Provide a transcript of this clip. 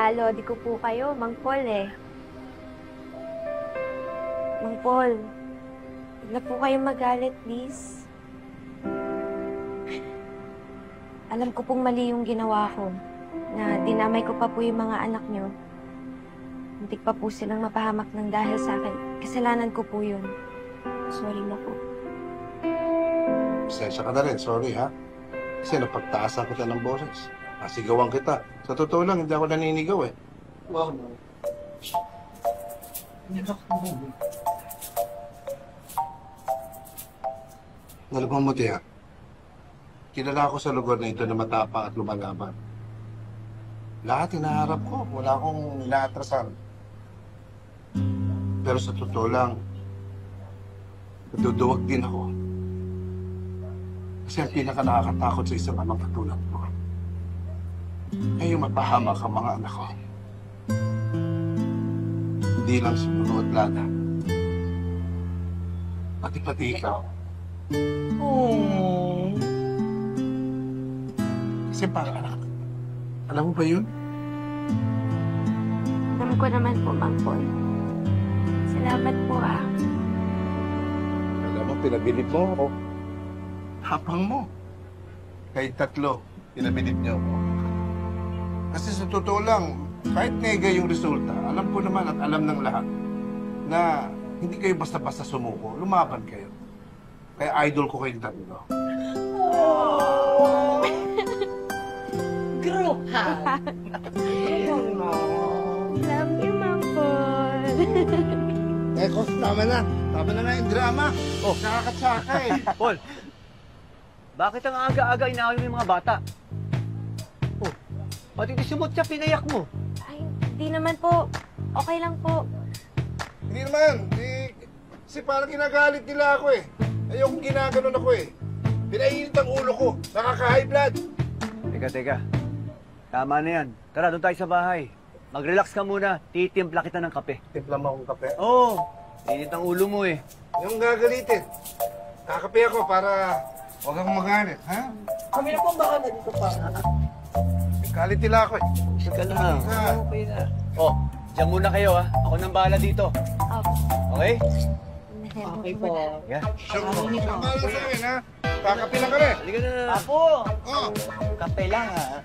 Lodi ko po kayo, Mang Paul eh. Mang Paul, huwag na po kayong magalit, please. Alam ko pong mali yung ginawa ko, na dinamay ko pa po yung mga anak nyo. Muntik pa po silang mapahamak ng dahil sa akin. Kasalanan ko po yun. Sorry na po. Pasensya ka na rin, sorry ha. Kasi napagtaasan kita ng boses. Nasigawan kita. Sa totoo lang, hindi ako naninigaw eh. Wow, no. Nalabang mo, Tia. Kilala ako sa lugar na ito na matapang at lumalaban. Lahat hinaharap ko. Wala akong inaatrasan. Pero sa totoo lang, naduduwag din ako. Kasi ang pinaka nakakatakot sa isang amang katulad ko ay yung mapahamak ang mga anak ko. Hindi lang si Bruno at Lana. Pati ikaw. Oh. Kasi parang anak. Alam mo ba yun? Alam ko naman po, Mang Paul. Salamat po ah. Alam mo, pinabilib mo ako. Hapang mo. Kahit 3, pinabilib niyo ako. Kasi sa totoo lang, kahit nega yung resulta, alam ko naman at alam ng lahat na hindi kayo basta-basta sumuko. Lumaban kayo. Kaya idol ko kayong 3. Oh! Group hug! Love you, Mang Paul. Kos, tama na. Tama na yung drama. Oh, nakakatsaka eh. Paul, bakit ang aga-aga inaaway mo yung mga bata? Oh, pati di sumot siya, pinayak mo. Ay, hindi naman po. Okay lang po. Hindi naman. Kasi parang ginagalit nila ako eh. Ayokong ginaganon ako eh. Pinainit ang ulo ko. Nakaka-high blood. Teka. Tama na yan. Tara, doon tayo sa bahay. Mag-relax ka muna. Titimpla kita ng kape. Timpla mo akong kape. Oo. Init ang ulo mo eh. Yung gagalitin. Kakape ako para huwag akong magalit, ha? Kami na po baka na dito pa. Galit nila ako eh. Teka lang. Okay na. Oh, diyan muna kayo ha. Ako nang bahala dito. Opo. Okay? Okay po. Yeah. Sure lang sa akin, ha? Kakape lang ka rin. Halika na. Apo! Oh. Kape lang ha.